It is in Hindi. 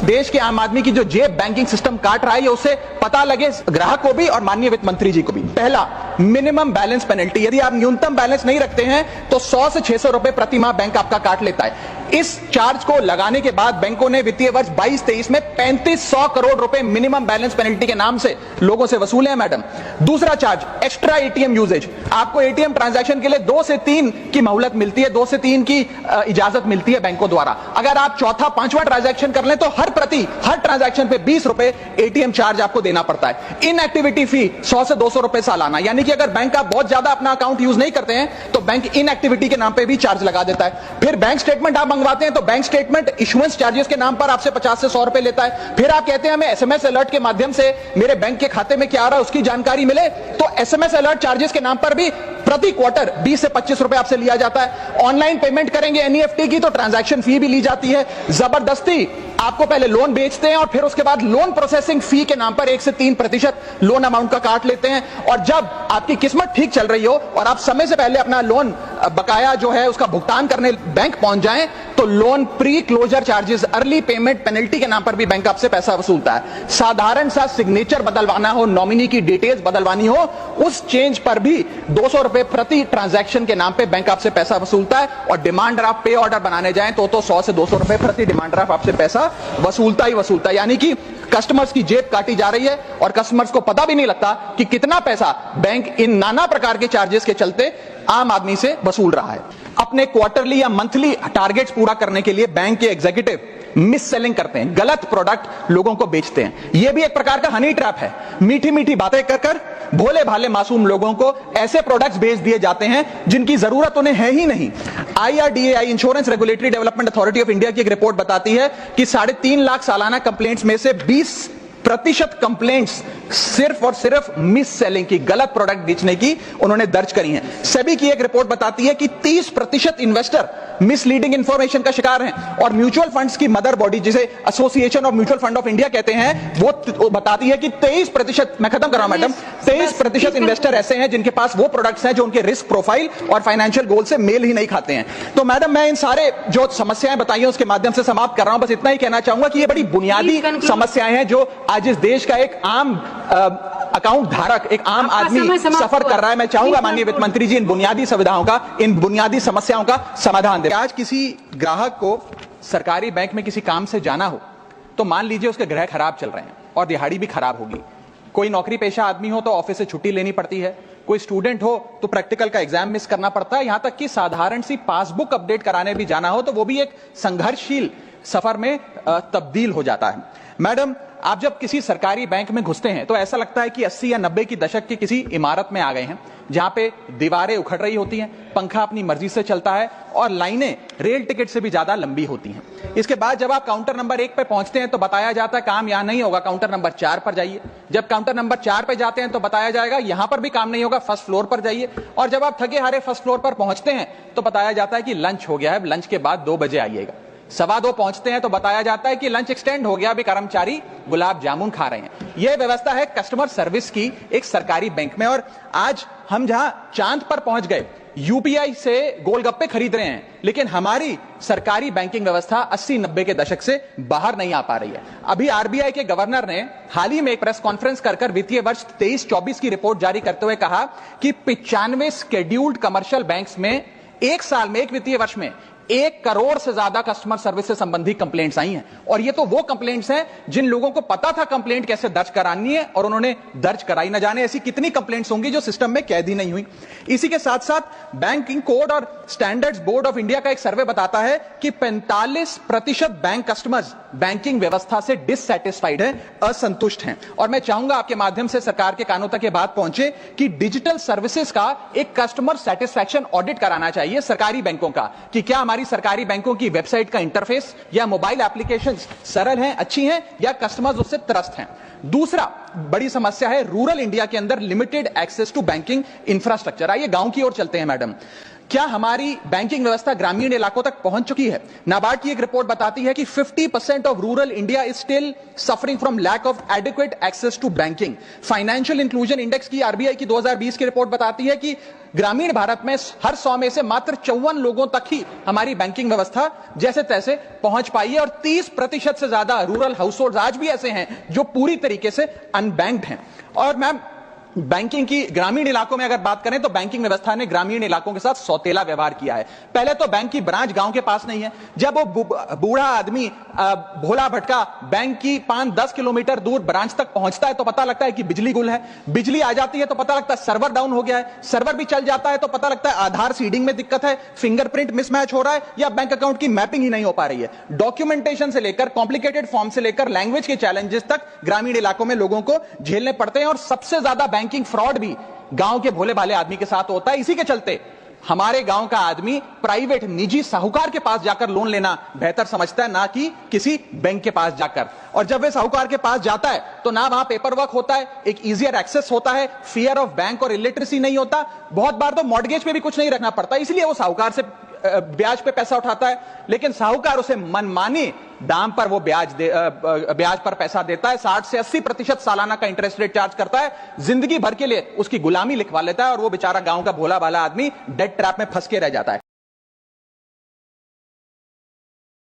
देश के आम आदमी की जो जेब बैंकिंग सिस्टम काट रहा है, ये उससे पता लगे ग्राहक को भी और माननीय वित्त मंत्री जी को भी। पहला, मिनिमम बैलेंस पेनल्टी। यदि आप न्यूनतम बैलेंस नहीं रखते हैं तो 100 से 600 रुपए प्रति माह बैंक आपका काट लेता है। इस चार्ज को लगाने के बाद बैंकों ने वित्तीय वर्ष 22-23 में 3500 करोड़ रुपए मिनिमम बैलेंस पेनल्टी के नाम से लोगों से वसूले हैं मैडम। दूसरा चार्ज, एक्स्ट्रा एटीएम यूजेज। आपको एटीएम ट्रांजैक्शन के लिए 2 से 3 की मोहलत मिलती है, 2 से 3 की इजाजत मिलती है बैंकों द्वारा। अगर आप चौथा पांचवा ट्रांजैक्शन कर लें तो हर ट्रांजैक्शन पे 20 रुपए एटीएम चार्ज आपको देना पड़ता है। इनएक्टिविटी फी 100 से 200 रुपए सालाना, यानी कि अगर बैंक आप बहुत ज्यादा अपना अकाउंट यूज नहीं करते हैं तो बैंक इनएक्टिविटी के नाम पे भी चार्ज लगा देता है। फिर बैंक स्टेटमेंट आप मंगवाते हैं तो बैंक स्टेटमेंट इशुएंस चार्जेस के नाम पर आपसे 50 से 100 रुपए लेता है। फिर आप कहते हैं हमें एसएमएस अलर्ट के माध्यम से मेरे बैंक के खाते में क्या आ रहा है उसकी जानकारी मिले, तो एसएमएस अलर्ट चार्जेस के नाम पर भी प्रति क्वार्टर 20 से 25 रुपए आपसे लिया जाता है। ऑनलाइन पेमेंट करेंगे एनईएफटी की तो ट्रांजैक्शन फी भी ली जाती है। जबरदस्ती आपको पहले लोन बेचते हैं और फिर उसके बाद लोन प्रोसेसिंग फी के नाम पर 1 से 3% लोन अमाउंट का काट लेते हैं। और जब आपकी किस्मत ठीक चल रही हो और आप समय से पहले अपना लोन बकाया जो है उसका भुगतान करने बैंक पहुंच जाएं तो loan pre closure charges, early payment penalty के नाम पर भी बैंक आपसे पैसा वसूलता है। साधारण सा सिग्नेचर बदलवाना हो, नॉमिनी की डिटेल्स बदलवानी हो, उस चेंज पर भी 200 रुपए प्रति ट्रांजैक्शन के नाम पे बैंक आपसे पैसा वसूलता है। और डिमांड ड्राफ्ट पे ऑर्डर बनाने जाएं तो 100 से 200 रुपए प्रति डिमांड ड्राफ्ट आपसे पैसा वसूलता ही वसूलता है। यानी कि कस्टमर्स की जेब काटी जा रही है और कस्टमर्स को पता भी नहीं लगता कि कितना पैसा बैंक इन नाना प्रकार के चार्जेस के चलते आम आदमी से वसूल रहा है। अपने क्वार्टरली या मंथली टारगेट्स पूरा करने के लिए बैंक के एग्जीक्यूटिव मिस सेलिंग करते हैं, गलत प्रोडक्ट लोगों को बेचते हैं। यह भी एक प्रकार का हनी ट्रैप है। मीठी मीठी बातें कर भोले भाले मासूम लोगों को ऐसे प्रोडक्ट्स बेच दिए जाते हैं जिनकी जरूरत उन्हें है ही नहीं। IRDAI, insurance regulatory development authority of India की एक रिपोर्ट बताती है कि 3.5 लाख सालाना कंप्लेंट्स में से 20% कंप्लेंट्स सिर्फ और सिर्फ मिस सेलिंग की, गलत प्रोडक्ट बेचने की उन्होंने दर्ज करी हैं। सेबी की एक रिपोर्ट बताती है कि 30% इन्वेस्टर मिसलीडिंग इंफॉर्मेशन का शिकार हैं। और म्यूचुअल फंड्स की मदर बॉडी, जिसे association of mutual fund of India कहते हैं, वो बताती है कि 23%, मैं खत्म कर रहा हूं मैडम, 23% इन्वेस्टर ऐसे हैं जिनके पास वो प्रोडक्ट्स हैं जो उनके रिस्क प्रोफाइल और फाइनेंशियल गोल से मेल ही नहीं खाते हैं। तो मैडम, मैं इन सारे जो समस्याएं बताई हैं उसके माध्यम से समाप्त कर रहा हूं। बस इतना ही कहना चाहूंगा कि ये बड़ी बुनियादी समस्याएं हैं जो आज इस देश का एक आम अकाउंट धारक, एक आम आदमी सफर कर रहा है। मैं चाहूंगा माननीय वित्त मंत्री जी इन बुनियादी सुविधाओं का, इन बुनियादी समस्याओं का समाधान दें। आज किसी ग्राहक को सरकारी बैंक में किसी काम से जाना हो तो मान लीजिए उसके ग्रह खराब चल रहे हैं और दिहाड़ी भी खराब होगी। कोई नौकरी पेशा आदमी हो तो ऑफिस से छुट्टी लेनी पड़ती है, कोई स्टूडेंट हो तो प्रैक्टिकल का एग्जाम मिस करना पड़ता है, यहां तक कि साधारण सी पासबुक अपडेट कराने भी जाना हो तो वो भी एक संघर्षशील सफर में तब्दील हो जाता है। मैडम, आप जब किसी सरकारी बैंक में घुसते हैं तो ऐसा लगता है कि 80 या 90 की दशक की किसी इमारत में आ गए हैं जहां पे दीवारें उखड़ रही होती हैं, पंखा अपनी मर्जी से चलता है और लाइनें रेल टिकट से भी ज्यादा लंबी होती हैं। इसके बाद जब आप काउंटर नंबर 1 पे पहुंचते हैं तो बताया जाता है काम यहां नहीं होगा, काउंटर नंबर 4 पर जाइए। जब काउंटर नंबर 4 पे जाते हैं तो बताया जाएगा यहां पर भी काम नहीं होगा, फर्स्ट फ्लोर पर जाइए। और जब आप थके हारे फर्स्ट फ्लोर पर पहुंचते हैं तो बताया जाता है कि लंच हो गया है, लंच के बाद 2 बजे आइएगा। 2:15 पहुंचते हैं तो बताया जाता है कि लंच एक्सटेंड हो गया, अभी कर्मचारी गुलाब जामुन खा रहे हैं। यह व्यवस्था है कस्टमर सर्विस की एक सरकारी बैंक में। और आज हम जहां चांद पर पहुंच गए, यूपीआई से गोलगप्पे खरीद रहे हैं, लेकिन हमारी सरकारी बैंकिंग व्यवस्था 80-90 के दशक से बाहर नहीं आ पा रही है। अभी आरबीआई के गवर्नर ने हाल ही में एक प्रेस कॉन्फ्रेंस कर वित्तीय वर्ष 23-24 की रिपोर्ट जारी करते हुए कहा कि 95 शेड्यूल्ड कमर्शियल बैंक्स में एक साल में, एक वित्तीय वर्ष में 1 करोड़ से ज्यादा कस्टमर सर्विस से संबंधित कंप्लेंट्स आई हैं। और ये तो वो कंप्लेंट्स हैं जिन लोगों को पता था कंप्लेंट कैसे दर्ज करानी है और उन्होंने दर्ज कराई। न जाने ऐसी कितनी कंप्लेंट्स होंगी जो सिस्टम में कैद ही नहीं हुई। इसी के साथ साथ बैंकिंग कोड और स्टैंडर्ड्स बोर्ड ऑफ इंडिया का एक सर्वे बताता है कि 45% बैंक कस्टमर्स बैंकिंग व्यवस्था से डिससैटिस्फाइड है, असंतुष्ट हैं। और मैं चाहूंगा आपके माध्यम से सरकार के कानों तक ये बात पहुंचे कि डिजिटल सर्विसेज का एक कस्टमर सेटिस्फैक्शन ऑडिट कराना चाहिए सरकारी बैंकों का, कि क्या हमारी सरकारी बैंकों की वेबसाइट का इंटरफेस या मोबाइल एप्लीकेशंस सरल हैं, अच्छी हैं, या कस्टमर्स उससे त्रस्त हैं। दूसरा बड़ी समस्या है रूरल इंडिया के अंदर limited access to banking infrastructure. आइए गांव की ओर चलते हैं मैडम। क्या हमारी बैंकिंग व्यवस्था ग्रामीण इलाकों तक पहुंच चुकी है? नाबार्ड की एक रिपोर्ट बताती है कि 50% of rural India is still suffering from lack of adequate access to banking. Financial inclusion index की आरबीआई की 2020 की रिपोर्ट बताती है कि ग्रामीण भारत में हर 100 में से मात्र 54 लोगों तक ही हमारी बैंकिंग व्यवस्था जैसे तैसे पहुंच पाई है, और 30% से ज्यादा रूरल हाउसहोल्ड आज भी ऐसे हैं जो पूरी तरीके से अनबैंक्ड हैं। और मैम, बैंकिंग की ग्रामीण इलाकों में अगर बात करें तो बैंकिंग व्यवस्था ने ग्रामीण इलाकों के साथ सौतेला व्यवहार किया है। पहले तो बैंक की ब्रांच गांव के पास नहीं है। जब वो बूढ़ा आदमी भोला भटका बैंक की 5-10 किलोमीटर दूर ब्रांच तक पहुंचता है तो पता लगता है कि बिजली गुल है। बिजली आ जाती है तो पता लगता है सर्वर डाउन हो गया है। सर्वर भी चल जाता है तो पता लगता है आधार सीडिंग में दिक्कत है, फिंगरप्रिंट मिसमैच हो रहा है, या बैंक अकाउंट की मैपिंग ही नहीं हो पा रही है। डॉक्यूमेंटेशन से लेकर कॉम्प्लिकेटेड फॉर्म से लेकर लैंग्वेज के चैलेंजेस तक ग्रामीण इलाकों में लोगों को झेलने पड़ते हैं, और सबसे ज्यादा बैंकिंग फ्रॉड भी गांव के भोले भाले आदमी के साथ होता है। इसी के चलते हमारे गांव का आदमी प्राइवेट निजी साहूकार के पास जाकर लोन लेना बेहतर समझता है, ना कि किसी बैंक के पास जाकर। और जब वे साहूकार के पास जाता है तो ना वहां पेपर वर्क होता है, एक इजियर एक्सेस होता है, फियर ऑफ बैंक और इलिटरेसी नहीं होता। बहुत बार तो मॉर्गेज पे भी कुछ नहीं रखना पड़ता, इसलिए वो साहूकार से ब्याज पे पैसा उठाता है, लेकिन साहूकार उसे मनमानी दाम पर वो ब्याज पर पैसा देता है। 60 से 80% सालाना का इंटरेस्ट रेट चार्ज करता है, जिंदगी भर के लिए उसकी गुलामी लिखवा लेता है, और वो बेचारा गांव का भोला भाला आदमी डेट ट्रैप में फंस के रह जाता है।